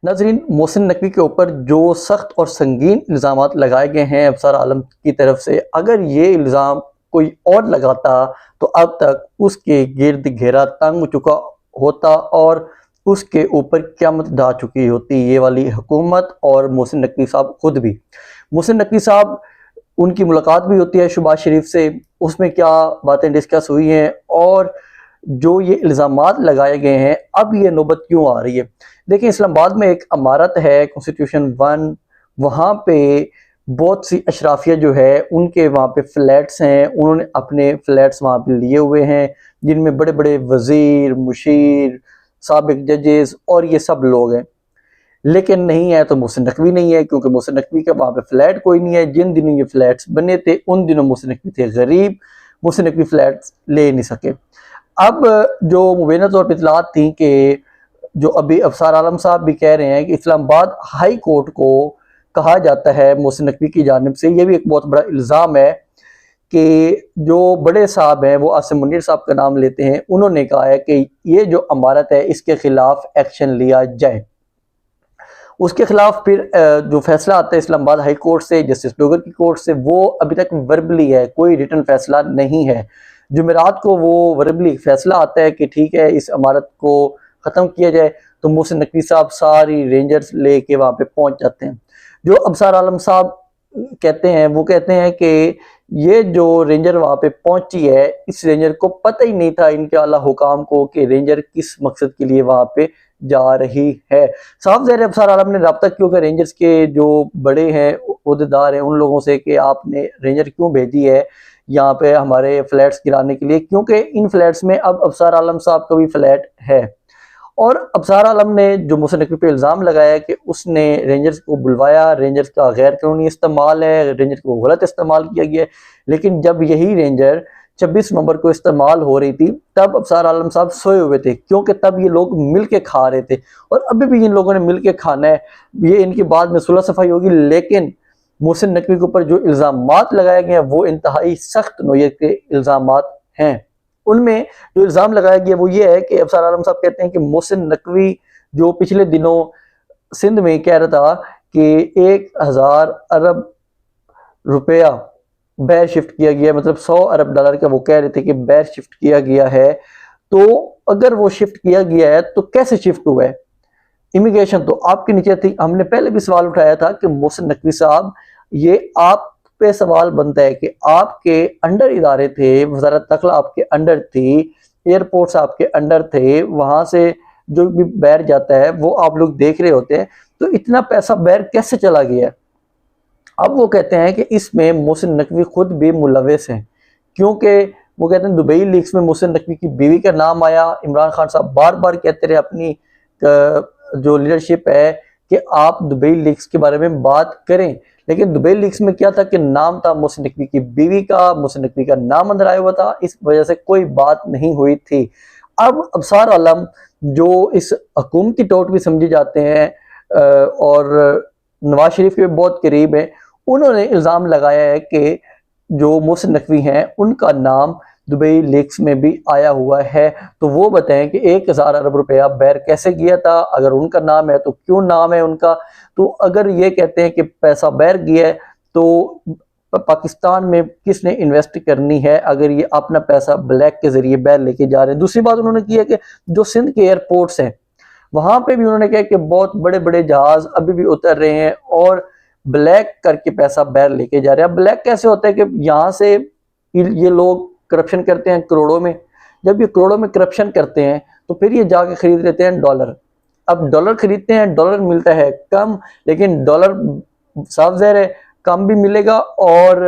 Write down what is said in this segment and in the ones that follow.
नाज़रीन, मोहसिन नकवी के ऊपर जो सख्त और संगीन इल्ज़ामात लगाए गए हैं अफसर आलम की तरफ से, अगर ये इल्ज़ाम कोई और लगाता तो अब तक उसके गिर्द घेरा तंग हो चुका होता और उसके ऊपर क़यामत ढा चुकी होती ये वाली हुकूमत और मोहसिन नकवी साहब खुद भी। मोहसिन नकवी साहब, उनकी मुलाकात भी होती है शहबाज शरीफ से, उसमें क्या बातें डिस्कस हुई हैं और जो ये इल्ज़ामात लगाए गए हैं अब ये नौबत क्यों आ रही है। देखिए, इस्लामाबाद में एक इमारत है कॉन्स्टिट्यूशन 1, वहाँ पे बहुत सी अशराफिया जो है उनके वहाँ पे फ्लैट्स हैं, उन्होंने अपने फ्लैट्स वहाँ पे लिए हुए हैं जिनमें बड़े बड़े वज़ीर, मुशीर, साबिक जजेस और ये सब लोग हैं। लेकिन नहीं है तो मोहसिन नकवी नहीं है, क्योंकि मोहसिन नकवी का वहाँ पे फ्लैट कोई नहीं है। जिन दिनों ये फ्लैट्स बने थे उन दिनों मोहसिन नकवी थे गरीब, मोहसिन नकवी फ्लैट्स ले नहीं सके। अब जो मुबैना तौर पर इतलात थी कि जो अभी अफसर आलम साहब भी कह रहे हैं कि इस्लामाबाद हाई कोर्ट को कहा जाता है मोहसिन नकवी की जानिब से, ये भी एक बहुत बड़ा इल्ज़ाम है कि जो बड़े साहब हैं वो आसिम मुनीर साहब का नाम लेते हैं, उन्होंने कहा है कि ये जो इमारत है इसके खिलाफ एक्शन लिया जाए। उसके खिलाफ फिर जो फैसला आता है इस्लामाबाद हाई कोर्ट से, जस्टिस डोगर की कोर्ट से, वो अभी तक वर्बली है, कोई रिटन फैसला नहीं है। जुमेरात को वो वर्बली फैसला आता है कि ठीक है इस इमारत को ख़त्म किया जाए, तो मोहसिन नकवी साहब सारी रेंजर्स लेके वहाँ पे पहुँच जाते हैं। जो अफसर आलम साहब कहते हैं वो कहते हैं कि ये जो रेंजर वहाँ पे पहुंची है, इस रेंजर को पता ही नहीं था इनके आला हुकाम को कि रेंजर किस मकसद के लिए वहाँ पे जा रही है। साफ ज़ाहिर अफसर आलम ने रब्ता क्यों कर रेंजर्स के जो बड़े हैं ओहदेदार हैं उन लोगों से कि आपने रेंजर क्यों भेजी है यहाँ पे हमारे फ्लैट्स गिराने के लिए, क्योंकि इन फ्लैट्स में अब अफसर आलम साहब का भी फ्लैट है। और अफसर आलम ने जो मोहसिन नकवी पे इल्ज़ाम लगाया कि उसने रेंजर्स को बुलवाया, रेंजर्स का गैर कानूनी इस्तेमाल है, रेंजर को गलत इस्तेमाल किया गया है। लेकिन जब यही रेंजर 26 नवंबर को इस्तेमाल हो रही थी तब अफसर आलम साहब सोए हुए थे, क्योंकि तब ये लोग मिल के खा रहे थे और अभी भी इन लोगों ने मिल के खाना है। ये इनकी बाद में सुलह सफाई होगी, लेकिन मोहसिन नकवी के ऊपर जो इल्ज़ामात लगाए गए हैं वो इंतहाई सख्त नौयत के इल्ज़ामात हैं। उनमें जो इल्ज़ाम लगाया गया वो ये है कि अफसर आलम साहब कहते हैं कि मोहसिन नकवी जो पिछले दिनों सिंध में कह रहा था कि 1000 अरब रुपया बैर शिफ्ट किया गया, मतलब 100 अरब डॉलर का वो कह रहे थे कि बैर शिफ्ट किया गया है। तो अगर वो शिफ्ट किया गया है तो कैसे शिफ्ट हुआ है? इमिग्रेशन तो आपके नीचे थी। हमने पहले भी सवाल उठाया था कि मोहसिन नकवी साहब, ये आप पे सवाल बनता है कि आपके अंडर इदारे थे, वजारत दाखिला आपके अंडर थी, एयरपोर्ट्स आपके अंडर थे, वहां से जो भी बैर जाता है वो आप लोग देख रहे होते हैं, तो इतना पैसा बैर कैसे चला गया? अब वो कहते हैं कि इसमें मोहसिन नकवी खुद भी मुलविस हैं, क्योंकि वो कहते हैं दुबई लीक्स में मोहसिन नकवी की बीवी का नाम आया। इमरान खान साहब बार बार कहते रहे अपनी जो लीडरशिप है कि आप दुबई लीक्स के बारे में बात करें, लेकिन दुबई लीक्स में क्या था कि नाम था मोहसिन नकवी की बीवी का, मोहसिन नकवी का नाम अंदर आया हुआ था, इस वजह से कोई बात नहीं हुई थी। अब अफसर आलम जो इस हुकूमती टोट भी समझे जाते हैं और नवाज शरीफ के बहुत करीब हैं, उन्होंने इल्ज़ाम लगाया है कि जो मोहसिन नकवी हैं उनका नाम दुबई लीक्स में भी आया हुआ है। तो वो बताएं कि 1000 अरब रुपया बैर कैसे गया था? अगर उनका नाम है तो क्यों नाम है उनका? तो अगर ये कहते हैं कि पैसा बैर गया है तो पाकिस्तान में किसने इन्वेस्ट करनी है अगर ये अपना पैसा ब्लैक के जरिए बैर लेके जा रहे हैं? दूसरी बात उन्होंने की है कि जो सिंध के एयरपोर्ट्स हैं वहां पे भी उन्होंने कहा कि बहुत बड़े बड़े जहाज अभी भी उतर रहे हैं और ब्लैक करके पैसा बैर लेके जा रहे हैं। ब्लैक कैसे होता है कि यहाँ से ये लोग करप्शन करते हैं करोड़ों में, जब ये करोड़ों में करप्शन करते हैं तो फिर ये जाके खरीद लेते हैं डॉलर। अब डॉलर खरीदते हैं, डॉलर मिलता है कम, लेकिन डॉलर साफ ज़ाहिर है कम भी मिलेगा और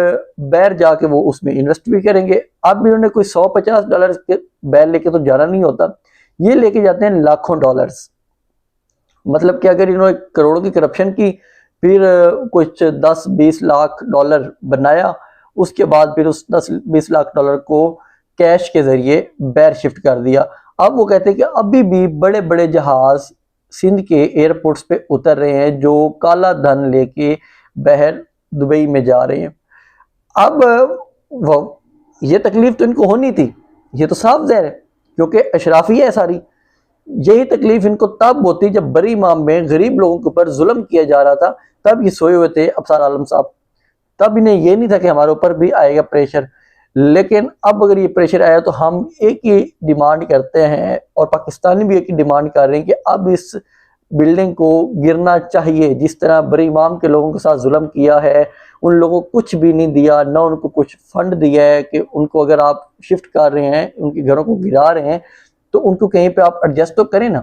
बैर जाके वो उसमें इन्वेस्ट भी करेंगे। अब भी उन्होंने कोई 150 डॉलर के बैर लेके तो जाना नहीं होता, ये लेके जाते हैं लाखों डॉलर्स। मतलब कि अगर इन्होंने करोड़ों की करप्शन की, फिर कुछ 10-20 लाख डॉलर बनाया, उसके बाद फिर उस 10-20 लाख डॉलर को कैश के जरिए बैर शिफ्ट कर दिया। अब वो कहते हैं कि अभी भी बड़े बड़े जहाज सिंध के एयरपोर्ट्स पे उतर रहे हैं जो काला धन लेके बहर दुबई में जा रहे हैं। अब ये तकलीफ तो इनको होनी थी, ये तो साफ ज़ाहिर है, क्योंकि अशराफी है सारी। यही तकलीफ इनको तब होती जब बरी इमाम में गरीब लोगों के ऊपर जुल्म किया जा रहा था, तब ये सोए हुए थे अफसर आलम साहब। तब इन्हें ये नहीं था कि हमारे ऊपर भी आएगा प्रेशर। लेकिन अब अगर ये प्रेशर आया तो हम एक ही डिमांड करते हैं, और पाकिस्तानी भी एक ही डिमांड कर रहे हैं कि अब इस बिल्डिंग को गिरना चाहिए। जिस तरह बरी इमाम के लोगों के साथ जुल्म किया है, उन लोगों को कुछ भी नहीं दिया, ना उनको कुछ फंड दिया है कि उनको अगर आप शिफ्ट कर रहे हैं, उनके घरों को गिरा रहे हैं, तो उनको कहीं पे आप एडजस्ट तो करें ना।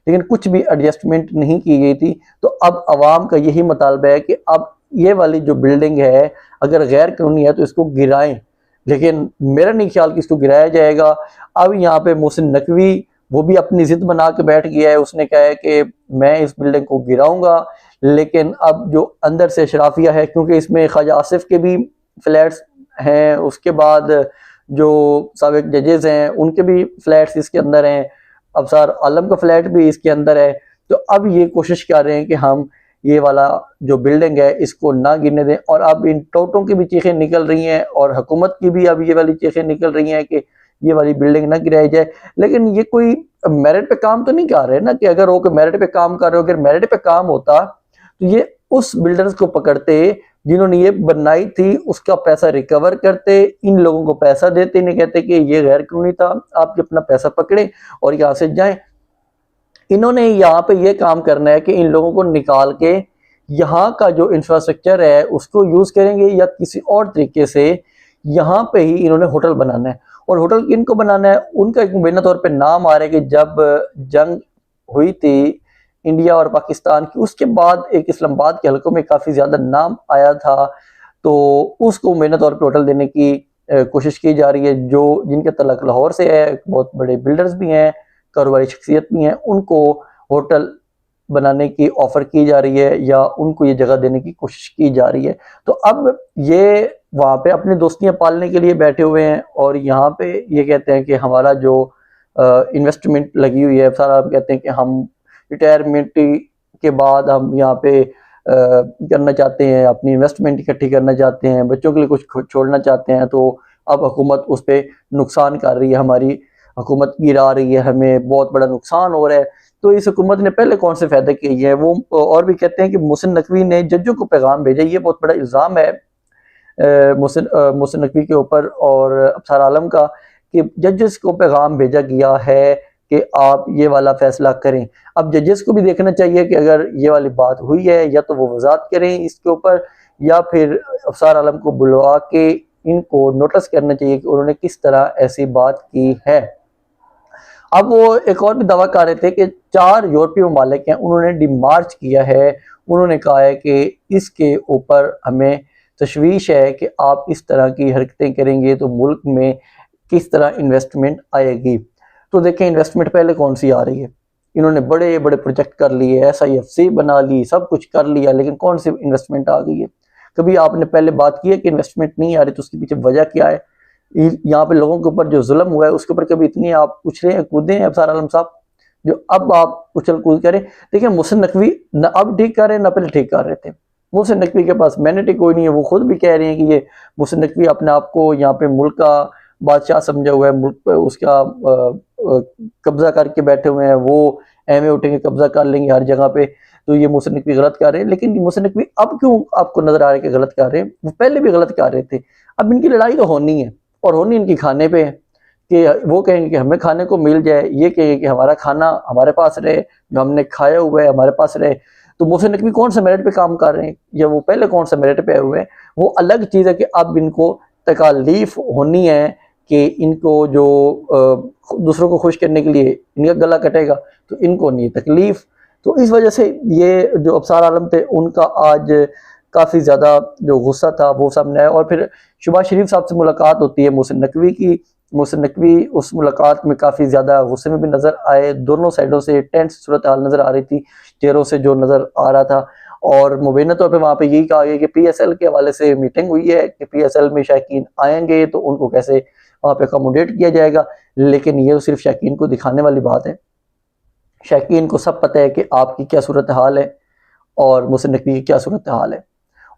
लेकिन कुछ भी एडजस्टमेंट नहीं की गई थी। तो अब आवाम का यही मुतालबा है कि अब ये वाली जो बिल्डिंग है अगर गैर कानूनी है तो इसको गिराएं। लेकिन मेरा नहीं ख्याल कि इसको गिराया जाएगा। अब यहाँ पे मोहसिन नकवी वो भी अपनी जिद बना के बैठ गया है। उसने कहा है कि मैं इस बिल्डिंग को गिराऊंगा। लेकिन अब जो अंदर से अशराफिया है, क्योंकि इसमें ख्वाजा आसिफ के भी फ्लैट्स हैं, उसके बाद जो साबिक जजेस हैं उनके भी फ्लैट्स इसके अंदर हैं, अफसर आलम का फ्लैट भी इसके अंदर है। तो अब ये कोशिश कर रहे हैं कि हम ये वाला जो बिल्डिंग है इसको ना गिरने दें। और अब इन टोटों की भी चीखें निकल रही हैं और हुकूमत की भी अब ये वाली चीखें निकल रही हैं कि ये वाली बिल्डिंग ना गिराई जाए। लेकिन ये कोई मेरिट पे काम तो नहीं कर रहे ना, कि अगर वो मेरिट पे काम कर रहे हो, अगर मेरिट पे काम होता तो ये उस बिल्डर्स को पकड़ते जिन्होंने ये बनाई थी, उसका पैसा रिकवर करते, इन लोगों को पैसा देते, नहीं कहते कि ये गैर कानूनी था, आप अपना पैसा पकड़े और यहाँ से जाएं। इन्होंने यहाँ पे ये काम करना है कि इन लोगों को निकाल के यहाँ का जो इंफ्रास्ट्रक्चर है उसको यूज करेंगे, या किसी और तरीके से यहाँ पे ही इन्होंने होटल बनाना है। और होटल किनको बनाना है, उनका एक मुबैना तौर पे नाम आ रहा है कि जब जंग हुई थी इंडिया और पाकिस्तान की, उसके बाद एक इस्लामाबाद के हलकों में काफी ज्यादा नाम आया था, तो उसको मुबैना तौर पे होटल देने की कोशिश की जा रही है। जो जिनके तलक लाहौर से है, बहुत बड़े बिल्डर्स भी हैं, कारोबारी शख्सियत भी हैं, उनको होटल बनाने की ऑफर की जा रही है या उनको ये जगह देने की कोशिश की जा रही है। तो अब ये वहाँ पे अपनी दोस्तियां पालने के लिए बैठे हुए हैं, और यहाँ पे ये कहते हैं कि हमारा जो इन्वेस्टमेंट लगी हुई है, सारा कहते हैं कि हम रिटायरमेंट के बाद हम यहाँ पे करना चाहते हैं, अपनी इन्वेस्टमेंट इकट्ठी करना चाहते हैं, बच्चों के लिए कुछ छोड़ना चाहते हैं। तो अब हुकूमत उस पर नुकसान कर रही है, हमारी हुकूमत गिरा रही है, हमें बहुत बड़ा नुकसान हो रहा है। तो इस हुकूमत ने पहले कौन से फायदे किए हैं वो, और भी कहते हैं कि मोहसिन नकवी ने जजों को पैगाम भेजा। ये बहुत बड़ा इल्ज़ाम है मोहसिन नकवी के ऊपर और अफसर आलम का, कि जजेस को पैगाम भेजा गया है कि आप ये वाला फैसला करें। अब जजेस को भी देखना चाहिए कि अगर ये वाली बात हुई है, या तो वो वजाहत करें इसके ऊपर, या फिर अफसर आलम को बुलवा के इनको नोटिस करना चाहिए कि उन्होंने किस तरह ऐसी बात की है। अब वो एक और भी दावा कर रहे थे कि 4 यूरोपीय ममालिक हैं, उन्होंने डिमार्च किया है। उन्होंने कहा है कि इसके ऊपर हमें तशवीश है कि आप इस तरह की हरकतें करेंगे तो मुल्क में किस तरह इन्वेस्टमेंट आएगी। तो देखें इन्वेस्टमेंट पहले कौन सी आ रही है, इन्होंने बड़े बड़े प्रोजेक्ट कर लिए, SIFC बना ली, सब कुछ कर लिया, लेकिन कौन सी इन्वेस्टमेंट आ गई है। कभी आपने पहले बात की है कि इन्वेस्टमेंट नहीं आ रही, तो उसके पीछे वजह क्या है। यहाँ पे लोगों के ऊपर जो जुल्म हुआ है उसके ऊपर कभी इतनी आप उछले हैं कूदे हैं अफसर आलम साहब, जो अब आप उछल कूद करें। देखिए मोहसिन नकवी न अब ठीक कर रहे हैं, न पहले ठीक कर रहे थे। मोहसिन नकवी के पास मैनिटी कोई नहीं है, वो खुद भी कह रहे हैं कि ये मोहसिन नकवी अपने आप को यहाँ पे मुल्क का बादशाह समझा हुआ है, मुल्क पे उसका कब्जा करके बैठे हुए हैं, वो एम उठेंगे कब्जा कर लेंगे हर जगह पे। तो ये मोहसिन नकवी गलत कर रहे हैं। लेकिन मोहसिन नकवी अब क्यों आपको नजर आ रहा है कि गलत कर रहे हैं, वो पहले भी गलत कर रहे थे। अब इनकी लड़ाई तो होनी है, और होनी इनकी खाने पे है, कि वो कहेंगे कि हमें खाने को मिल जाए, ये कहेंगे कि हमारा खाना हमारे पास रहे, जो हमने खाया हुआ है हमारे पास रहे। तो मोहसिन नकवी कौन सा मेरिट पे काम कर रहे हैं, या वो पहले कौन सा मेरिट पे आए हुए हैं, वो अलग चीज़ है। कि अब इनको तकालीफ होनी है कि इनको जो दूसरों को खुश करने के लिए इनका गला कटेगा, तो इनको नहीं तकलीफ। तो इस वजह से ये जो अफसर आलम थे उनका आज काफ़ी ज़्यादा जो गुस्सा था वो सामने आया। और फिर शहबाज शरीफ साहब से मुलाकात होती है मोहसिन नकवी की। मोहसिन नकवी उस मुलाकात में काफ़ी ज़्यादा गुस्से में भी नज़र आए, दोनों साइडों से टेंस सूरत हाल नज़र आ रही थी, चेहरों से जो नज़र आ रहा था। और मुबैना तौर पे वहाँ पे यही कहा गया कि PSL के हवाले से मीटिंग हुई है कि PSL में शायकीन आएंगे तो उनको कैसे वहाँ पे अकोमोडेट किया जाएगा। लेकिन ये तो सिर्फ शायकीन को दिखाने वाली बात है। शायकीन को सब पता है कि आपकी क्या सूरत हाल है और मोहसिन नकवी की क्या सूरत हाल है।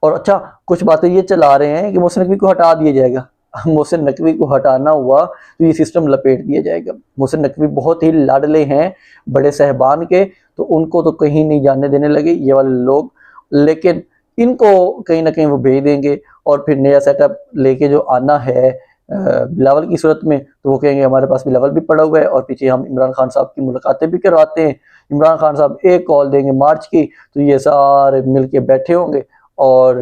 और अच्छा कुछ बातें ये चला रहे हैं कि मोहसिन नकवी को हटा दिया जाएगा। मोहसिन नकवी को हटाना हुआ तो ये सिस्टम लपेट दिया जाएगा। मोहसिन नकवी बहुत ही लाडले हैं बड़े साहबान के, तो उनको तो कहीं नहीं जाने देने लगे ये वाले लोग, लेकिन इनको कहीं ना कहीं वो भेज देंगे और फिर नया सेटअप लेके जो आना है बिलावल की सूरत में, तो वो कहेंगे हमारे पास बिलावल भी पड़ा हुआ है और पीछे हम इमरान खान साहब की मुलाकातें भी करवाते हैं। इमरान खान साहब एक कॉल देंगे मार्च की, तो ये सारे मिल के बैठे होंगे और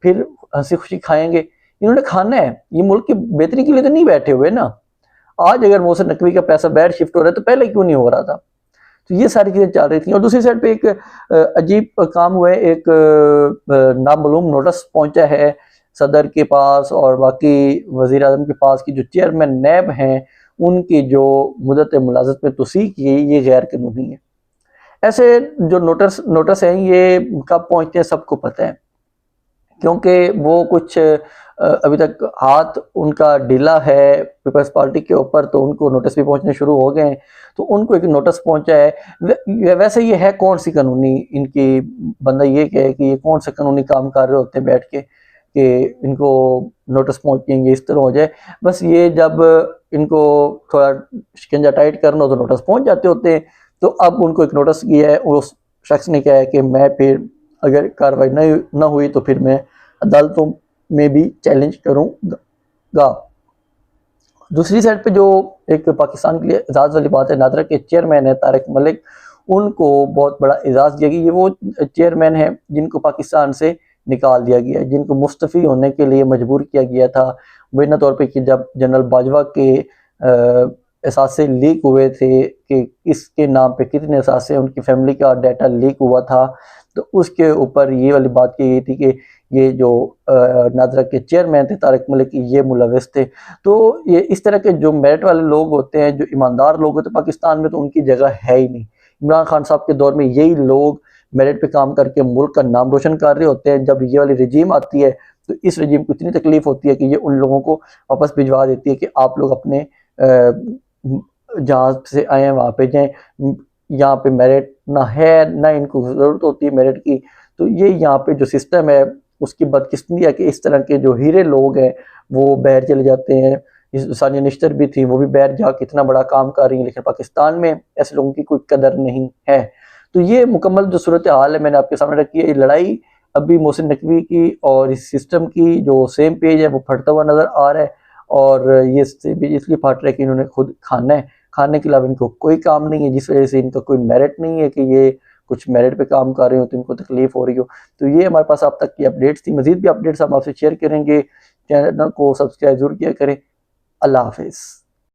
फिर हंसी खुशी खाएंगे। इन्होंने खाना है, ये मुल्क की बेहतरी के लिए तो नहीं बैठे हुए ना। आज अगर मोहसिन नकवी का पैसा बाहर शिफ्ट हो रहा है तो पहले क्यों नहीं हो रहा था। तो ये सारी चीजें चल रही थी। और दूसरी साइड पे एक अजीब काम हुआ है, एक नामालूम नोटिस पहुंचा है सदर के पास और बाकी वजीर आजम के पास की जो चेयरमैन नैब हैं उनकी जो मुद्दत मुलाजमत में तोसी की गई ये गैर कानूनी है। ऐसे जो नोटिस हैं ये कब पहुंचते हैं सबको पता है, क्योंकि वो कुछ अभी तक हाथ उनका ढीला है पीपल्स पार्टी के ऊपर, तो उनको नोटिस भी पहुंचने शुरू हो गए हैं। तो उनको एक नोटिस पहुंचा है। वैसे ये है कौन सी कानूनी इनकी, बंदा ये कहे कि ये कौन से कानूनी काम कर रहे होते हैं बैठ के कि इनको नोटिस पहुंचेंगे इस तरह हो जाए। बस ये जब इनको थोड़ा शिकंजा टाइट करना हो तो नोटिस पहुंच जाते होते हैं। तो अब उनको एक नोटिस किया है, उस शख्स ने कहा है कि मैं फिर अगर कार्रवाई न हुई तो फिर मैं अदालतों में भी चैलेंज करूंगा। दूसरी साइड पे जो एक पाकिस्तान के लिए एजाज वाली बात है, नादरा के चेयरमैन है तारिक मलिक, उनको बहुत बड़ा एजाज दिया गया। ये वो चेयरमैन है जिनको पाकिस्तान से निकाल दिया गया, जिनको मुस्तफ़ी होने के लिए मजबूर किया गया था बिना तौर पे कि जब जनरल बाजवा के असासे लीक हुए थे कि किसके नाम पे कितने असासे, उनकी फैमिली का डाटा लीक हुआ था, तो उसके ऊपर ये वाली बात की गई थी कि ये जो नादरा के चेयरमैन थे तारिक मलिक ये मुलविस थे। तो ये इस तरह के जो मेरिट वाले लोग होते हैं, जो ईमानदार लोग होते हैं पाकिस्तान में, तो उनकी जगह है ही नहीं। इमरान खान साहब के दौर में यही लोग मेरिट पे काम करके मुल्क का नाम रोशन कर रहे होते हैं। जब ये वाली रजीम आती है तो इस रजीम को इतनी तकलीफ होती है कि ये उन लोगों को वापस भिजवा देती है कि आप लोग अपने जहाँ से आए हैं वहाँ पे जाएं, यहाँ पे मेरिट ना है ना इनको ज़रूरत होती है मेरिट की। तो ये यहाँ पे जो सिस्टम है उसकी बदकिस्मती है कि इस तरह के जो हीरे लोग हैं वो बाहर चले जाते हैं। इस सानिया निश्तर भी थी, वो भी बाहर जाके इतना बड़ा काम कर रही है, लेकिन पाकिस्तान में ऐसे लोगों की कोई कदर नहीं है। तो ये मुकम्मल जो सूरत हाल है मैंने आपके सामने रखी है। ये लड़ाई अभी मोहसिन नकवी की और इस सिस्टम की जो सेम पेज है वो फटता हुआ नजर आ रहा है, और ये इसलिए फट रहा है कि इन्होंने खुद खाना है, खाने के अलावा इनको कोई काम नहीं है, जिस वजह से इनका कोई मेरिट नहीं है कि ये कुछ मेरिट पे काम कर रहे हो तो इनको तकलीफ हो रही हो। तो ये हमारे पास अब तक की अपडेट्स थी। मजीद भी अपडेट्स हम आपसे शेयर करेंगे, चैनल को सब्सक्राइब जरूर किया करें। अल्लाह हाफिज़।